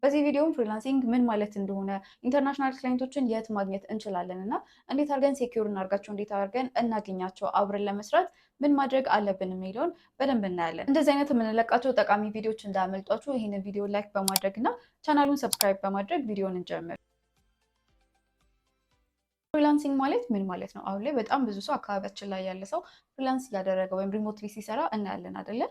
በዚህ ቪዲዮም ፍሪላንሲንግ ምን ማለት እንደሆነ፣ ኢንተርናሽናል ክላይንቶችን የት ማግኘት እንችላለን እና እንዴት አድርገን ሴኪዩር እናድርጋቸው፣ እንዴት አድርገን እናገኛቸው፣ አብረን ለመስራት ምን ማድረግ አለብን የሚለውን በደንብ እናያለን። እንደዚህ አይነት የምንለቃቸው ጠቃሚ ቪዲዮዎች እንዳያመልጧችሁ ይህንን ቪዲዮ ላይክ በማድረግ እና ቻናሉን ሰብስክራይብ በማድረግ ቪዲዮን እንጀምር። ፍሪላንሲንግ ማለት ምን ማለት ነው? አሁን ላይ በጣም ብዙ ሰው አካባቢያችን ላይ ያለ ሰው ፍሪላንስ እያደረገ ወይም ሪሞትሊ ሲሰራ እናያለን አይደለ?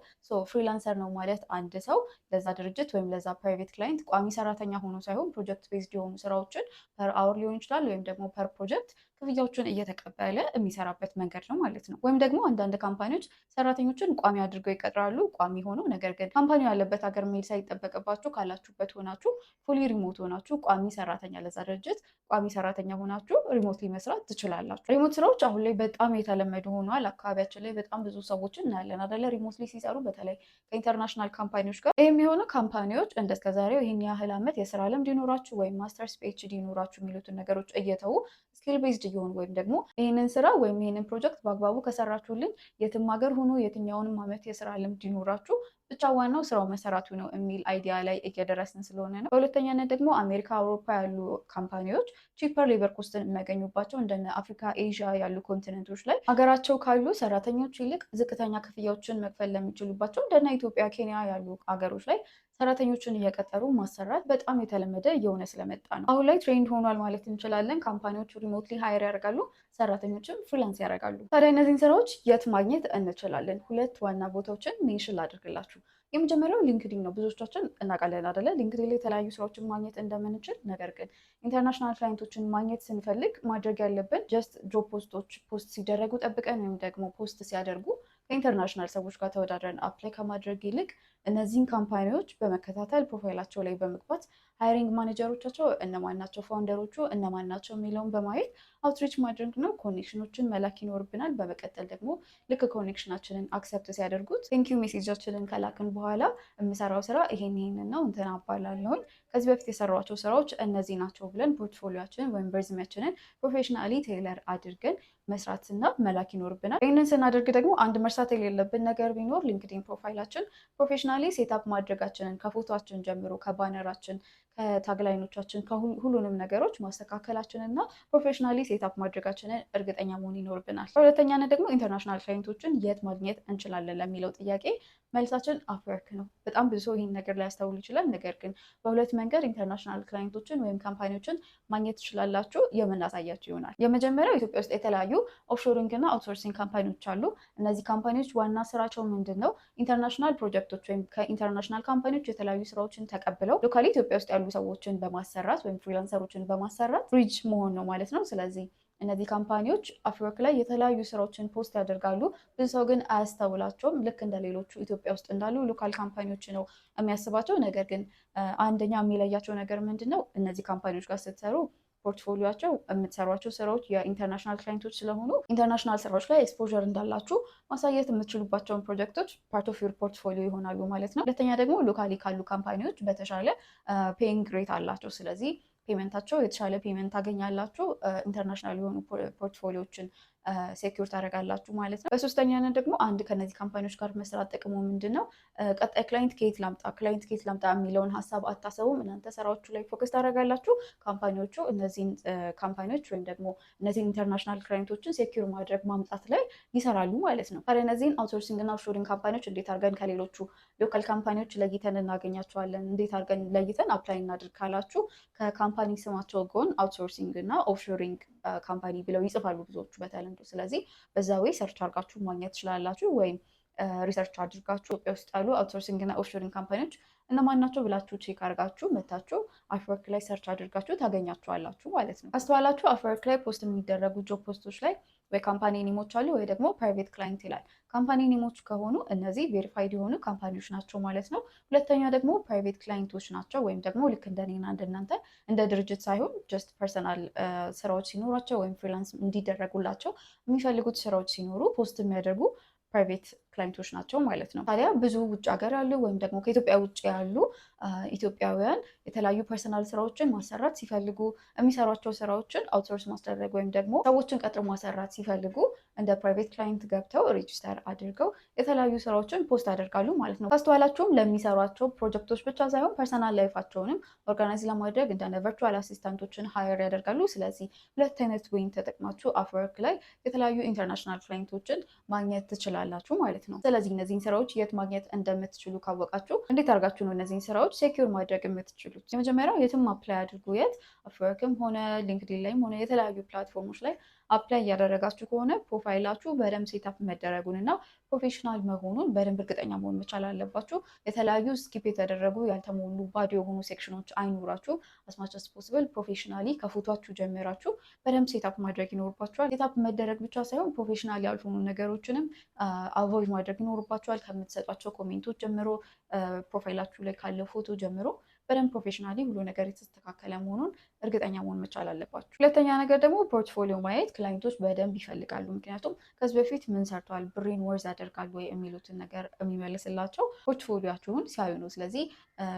ፍሪላንሰር ነው ማለት አንድ ሰው ለዛ ድርጅት ወይም ለዛ ፕራይቬት ክላይንት ቋሚ ሰራተኛ ሆኖ ሳይሆን ፕሮጀክት ቤዝድ የሆኑ ስራዎችን ፐር አወር ሊሆን ይችላል ወይም ደግሞ ፐር ፕሮጀክት ክፍያዎችን እየተቀበለ የሚሰራበት መንገድ ነው ማለት ነው። ወይም ደግሞ አንዳንድ ካምፓኒዎች ሰራተኞችን ቋሚ አድርገው ይቀጥራሉ። ቋሚ ሆኖ ነገር ግን ካምፓኒው ያለበት ሀገር መሄድ ሳይጠበቅባችሁ ካላችሁበት ሆናችሁ ፉሊ ሪሞት ሆናችሁ ቋሚ ሰራተኛ ለዛ ድርጅት ቋሚ ሰራተኛ ሆናችሁ ሪሞትሊ መስራት ትችላላችሁ። ሪሞት ስራዎች አሁን ላይ በጣም የተለመዱ ሆኗል። አካባቢያችን ላይ በጣም ብዙ ሰዎችን እናያለን አይደለ? ሪሞትሊ ሲሰሩ በተለይ ከኢንተርናሽናል ካምፓኒዎች ጋር። ይህም የሆነ ካምፓኒዎች እንደስከዛሬው ይህን ያህል ዓመት የስራ ልምድ ይኖራችሁ ወይም ማስተርስ ፒኤችዲ ይኖራችሁ የሚሉትን ነገሮች እየተዉ ስኪል ቤዝድ እየሆኑ ወይም ደግሞ ይህንን ስራ ወይም ይህንን ፕሮጀክት በአግባቡ ከሰራችሁልን የትም ሀገር ሆኖ የትኛውንም ዓመት የስራ ልምድ ይኖራችሁ ብቻ ዋናው ስራው መሰራቱ ነው የሚል አይዲያ ላይ እየደረስን ስለሆነ ነው። በሁለተኛነት ደግሞ አሜሪካ፣ አውሮፓ ያሉ ካምፓኒዎች ቺፐር ሌበር ኮስትን የሚያገኙባቸው እንደነ አፍሪካ፣ ኤዥያ ያሉ ኮንቲነንቶች ላይ ሀገራቸው ካሉ ሰራተኞች ይልቅ ዝቅተኛ ክፍያዎችን መክፈል ለሚችሉባቸው እንደነ ኢትዮጵያ፣ ኬንያ ያሉ ሀገሮች ላይ ሰራተኞችን እየቀጠሩ ማሰራት በጣም የተለመደ እየሆነ ስለመጣ ነው። አሁን ላይ ትሬንድ ሆኗል ማለት እንችላለን። ካምፓኒዎች ሪሞትሊ ሃይር ያደርጋሉ፣ ሰራተኞችም ፍሪላንስ ያደርጋሉ። ታዲያ እነዚህን ስራዎች የት ማግኘት እንችላለን? ሁለት ዋና ቦታዎችን ሜንሽን ላድርግላችሁ። የመጀመሪያው ሊንክዲን ነው። ብዙዎቻችን እናውቃለን አይደለ? ሊንክዲን ላይ የተለያዩ ስራዎችን ማግኘት እንደምንችል። ነገር ግን ኢንተርናሽናል ክላይንቶችን ማግኘት ስንፈልግ ማድረግ ያለብን ጀስት ጆብ ፖስቶች ፖስት ሲደረጉ ጠብቀን ወይም ደግሞ ፖስት ሲያደርጉ ከኢንተርናሽናል ሰዎች ጋር ተወዳድረን አፕላይ ከማድረግ ይልቅ እነዚህን ካምፓኒዎች በመከታተል ፕሮፋይላቸው ላይ በመግባት ሃይሪንግ ማኔጀሮቻቸው እነማን ናቸው፣ ፋውንደሮቹ እነማን ናቸው የሚለውን በማየት አውትሪች ማድረግ ነው። ኮኔክሽኖችን መላክ ይኖርብናል። በመቀጠል ደግሞ ልክ ኮኔክሽናችንን አክሰፕት ሲያደርጉት ቴንኪዩ ሜሴጃችንን ከላክን በኋላ የምሰራው ስራ ይሄን ነው እንትን አባላለሁኝ ከዚህ በፊት የሰሯቸው ስራዎች እነዚህ ናቸው ብለን ፖርትፎሊዮችንን ወይም ሬዝሜያችንን ፕሮፌሽናሊ ቴይለር አድርገን መስራትና መላክ ይኖርብናል። ይህንን ስናደርግ ደግሞ አንድ መርሳት የሌለብን ነገር ቢኖር ሊንክዲን ፕሮፋይላችን ፕሮፌሽናሊ ሴታፕ ማድረጋችንን ከፎቶችን ጀምሮ ከባነራችን ከታግላይኖቻችን ከሁሉንም ነገሮች ማስተካከላችንን እና ፕሮፌሽናሊ ሴታፕ ማድረጋችንን እርግጠኛ መሆን ይኖርብናል። በሁለተኛነት ደግሞ ኢንተርናሽናል ክላይንቶችን የት ማግኘት እንችላለን ለሚለው ጥያቄ መልሳችን አፕወርክ ነው። በጣም ብዙ ሰው ይህን ነገር ሊያስተውል ይችላል። ነገር ግን በሁለት መንገድ ኢንተርናሽናል ክላይንቶችን ወይም ካምፓኒዎችን ማግኘት ትችላላችሁ የምናሳያችሁ ይሆናል። የመጀመሪያው ኢትዮጵያ ውስጥ የተለያዩ ኦፍሾሪንግ እና አውትሶርሲንግ ካምፓኒዎች አሉ። እነዚህ ካምፓኒዎች ዋና ስራቸው ምንድን ነው? ኢንተርናሽናል ፕሮጀክቶች ወይም ከኢንተርናሽናል ካምፓኒዎች የተለያዩ ስራዎችን ተቀብለው ሎካሊ ኢትዮጵያ ውስጥ ያሉ ሰዎችን በማሰራት ወይም ፍሪላንሰሮችን በማሰራት ብሪጅ መሆን ነው ማለት ነው። ስለዚህ እነዚህ ካምፓኒዎች አፕወርክ ላይ የተለያዩ ስራዎችን ፖስት ያደርጋሉ። ብዙ ሰው ግን አያስተውላቸውም። ልክ እንደ ሌሎቹ ኢትዮጵያ ውስጥ እንዳሉ ሎካል ካምፓኒዎች ነው የሚያስባቸው። ነገር ግን አንደኛ የሚለያቸው ነገር ምንድን ነው? እነዚህ ካምፓኒዎች ጋር ስትሰሩ ፖርትፎሊዮቸው የምትሰሯቸው ስራዎች የኢንተርናሽናል ክላይንቶች ስለሆኑ ኢንተርናሽናል ስራዎች ላይ ኤክስፖዠር እንዳላችሁ ማሳየት የምትችሉባቸውን ፕሮጀክቶች ፓርት ኦፍ ዩር ፖርትፎሊዮ ይሆናሉ ማለት ነው። ሁለተኛ ደግሞ ሎካሊ ካሉ ካምፓኒዎች በተሻለ ፔይንግ ሬት አላቸው። ስለዚህ ፔመንታቸው የተሻለ ፔመንት ታገኛላችሁ። ኢንተርናሽናል የሆኑ ፖርትፎሊዮችን ሴኪር ታደርጋላችሁ ማለት ነው። በሶስተኛነት ደግሞ አንድ ከነዚህ ካምፓኒዎች ጋር መስራት ጥቅሙ ምንድን ነው? ቀጣይ ክላይንት ከየት ላምጣ የሚለውን ሀሳብ አታሰቡም። እናንተ ስራዎቹ ላይ ፎከስ ታደርጋላችሁ። ካምፓኒዎቹ እነዚህን ካምፓኒዎች ወይም ደግሞ እነዚህን ኢንተርናሽናል ክላይንቶችን ሴኪር ማድረግ ማምጣት ላይ ይሰራሉ ማለት ነው። ታዲያ እነዚህን አውትሶርሲንግ እና ኦፍሾሪንግ ካምፓኒዎች እንዴት አድርገን ከሌሎቹ ሎካል ካምፓኒዎች ለይተን እናገኛቸዋለን? እንዴት አድርገን ለይተን አፕላይ እናድርግ ካላችሁ ከካምፓኒ ስማቸው ጎን አውትሶርሲንግ እና ኦፍሾሪንግ ካምፓኒ ብለው ይጽፋሉ ብዙዎቹ በተለምዶ። ስለዚህ በዛ ወይ ሰርች አድርጋችሁ ማግኘት ትችላላችሁ። ወይም ሪሰርች አድርጋችሁ ኢትዮጵያ ውስጥ ያሉ አውትሶርሲንግ እና ኦፍሾሪንግ ካምፓኒዎች እነማን ናቸው ብላችሁ ቼክ አድርጋችሁ መታችሁ አፕወርክ ላይ ሰርች አድርጋችሁ ታገኛችኋላችሁ ማለት ነው። አስተዋላችሁ? አፕወርክ ላይ ፖስት የሚደረጉ ጆብ ፖስቶች ላይ ወይ ካምፓኒ ኔሞች አሉ ወይ ደግሞ ፕራይቬት ክላይንት ይላል። ካምፓኒ ኔሞች ከሆኑ እነዚህ ቬሪፋይድ የሆኑ ካምፓኒዎች ናቸው ማለት ነው። ሁለተኛ ደግሞ ፕራይቬት ክላይንቶች ናቸው ወይም ደግሞ ልክ እንደኔና እንደናንተ እንደ ድርጅት ሳይሆን ጀስት ፐርሰናል ስራዎች ሲኖሯቸው ወይም ፍሪላንስ እንዲደረጉላቸው የሚፈልጉት ስራዎች ሲኖሩ ፖስት የሚያደርጉ ፕራይቬት ክላይንቶች ናቸው ማለት ነው። ታዲያ ብዙ ውጭ ሀገር ያሉ ወይም ደግሞ ከኢትዮጵያ ውጭ ያሉ ኢትዮጵያውያን የተለያዩ ፐርሰናል ስራዎችን ማሰራት ሲፈልጉ የሚሰሯቸው ስራዎችን አውትሶርስ ማስደረግ ወይም ደግሞ ሰዎችን ቀጥሮ ማሰራት ሲፈልጉ እንደ ፕራይቬት ክላይንት ገብተው ሬጂስተር አድርገው የተለያዩ ስራዎችን ፖስት ያደርጋሉ ማለት ነው። ካስተዋላችሁም ለሚሰሯቸው ፕሮጀክቶች ብቻ ሳይሆን ፐርሰናል ላይፋቸውንም ኦርጋናይዝ ለማድረግ እንደ ቨርቹዋል አሲስታንቶችን ሀየር ያደርጋሉ። ስለዚህ ሁለት አይነት ወይን ተጠቅማችሁ አፕወርክ ላይ የተለያዩ ኢንተርናሽናል ክላይንቶችን ማግኘት ትችላላችሁ ማለት ነው። ስለዚህ እነዚህን ስራዎች የት ማግኘት እንደምትችሉ ካወቃችሁ እንዴት አድርጋችሁ ነው እነዚህን ስራዎች ሴኪር ማድረግ የምትችሉት? የመጀመሪያው የትም አፕላይ አድርጉ። የት አፕወርክም ሆነ ሊንክዲን ላይም ሆነ የተለያዩ ፕላትፎርሞች ላይ አፕላይ እያደረጋችሁ ከሆነ ፕሮፋይላችሁ በደንብ ሴታፕ መደረጉን እና ፕሮፌሽናል መሆኑን በደንብ እርግጠኛ መሆን መቻል አለባችሁ። የተለያዩ ስኪፕ የተደረጉ ያልተሞሉ ባዶ የሆኑ ሴክሽኖች አይኖራችሁ። አስማች አስ ፖስብል ፕሮፌሽናሊ ከፎቷችሁ ጀምራችሁ በደንብ ሴታፕ ማድረግ ይኖርባችኋል። ሴታፕ መደረግ ብቻ ሳይሆን ፕሮፌሽናል ያልሆኑ ነገሮችንም አቮይድ ማድረግ ይኖርባችኋል። ከምትሰጧቸው ኮሜንቶች ጀምሮ ፕሮፋይላችሁ ላይ ካለ ፎቶ ጀምሮ በደንብ ፕሮፌሽናሊ ሁሉ ነገር የተስተካከለ መሆኑን እርግጠኛ መሆን መቻል አለባችሁ። ሁለተኛ ነገር ደግሞ ፖርትፎሊዮ ማየት ክላይንቶች በደንብ ይፈልጋሉ። ምክንያቱም ከዚህ በፊት ምን ሰርተዋል፣ ብሬን ወርዝ ያደርጋሉ ወይ የሚሉትን ነገር የሚመልስላቸው ፖርትፎሊዮችሁን ሲያዩ ነው። ስለዚህ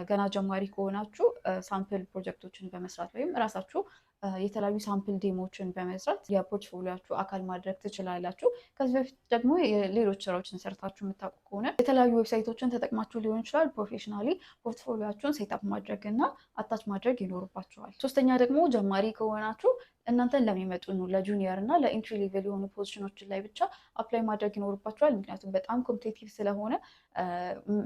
ገና ጀማሪ ከሆናችሁ ሳምፕል ፕሮጀክቶችን በመስራት ወይም እራሳችሁ የተለያዩ ሳምፕል ዴሞችን በመስራት የፖርትፎሊዮችሁ አካል ማድረግ ትችላላችሁ። ከዚህ በፊት ደግሞ ሌሎች ስራዎችን ሰርታችሁ የምታውቁ ከሆነ የተለያዩ ዌብሳይቶችን ተጠቅማችሁ ሊሆን ይችላል። ፕሮፌሽናሊ ፖርትፎሊዮችሁን ሴታፕ ማድረግ እና አታች ማድረግ ይኖርባችኋል። ሶስተኛ ደግሞ ጀማሪ ከሆናችሁ እናንተን ለሚመጡ ለጁኒየር እና ለኢንትሪ ሌቨል የሆኑ ፖዚሽኖችን ላይ ብቻ አፕላይ ማድረግ ይኖርባችኋል። ምክንያቱም በጣም ኮምፒቴቲቭ ስለሆነ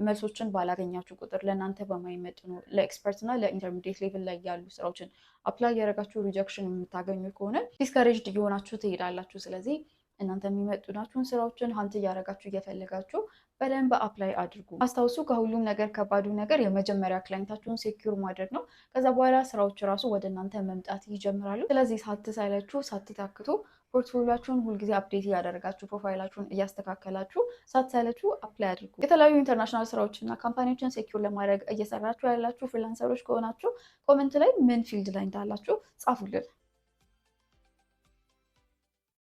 መልሶችን ባላገኛችሁ ቁጥር ለእናንተ በማይመጥኑ ለኤክስፐርት እና ለኢንተርሚዲየት ሌቭል ላይ ያሉ ስራዎችን አፕላይ ያደረጋችሁ ሪጀክሽን የምታገኙ ከሆነ ዲስከሬጅድ እየሆናችሁ ትሄዳላችሁ። ስለዚህ እናንተ የሚመጡናችሁን ስራዎችን ሀንት እያደረጋችሁ እየፈለጋችሁ በደንብ አፕላይ አድርጉ። አስታውሱ፣ ከሁሉም ነገር ከባዱ ነገር የመጀመሪያ ክላይንታችሁን ሴኪር ማድረግ ነው። ከዛ በኋላ ስራዎች ራሱ ወደ እናንተ መምጣት ይጀምራሉ። ስለዚህ ሳትሰለቹ ሳትታክቱ ፖርትፎሊዮችሁን ሁልጊዜ አፕዴት እያደረጋችሁ ፕሮፋይላችሁን እያስተካከላችሁ ሳትሰለቹ አፕላይ አድርጉ። የተለያዩ ኢንተርናሽናል ስራዎችና ካምፓኒዎችን ሴኪር ለማድረግ እየሰራችሁ ያላችሁ ፍሪላንሰሮች ከሆናችሁ ኮመንት ላይ ምን ፊልድ ላይ እንዳላችሁ ጻፉልን።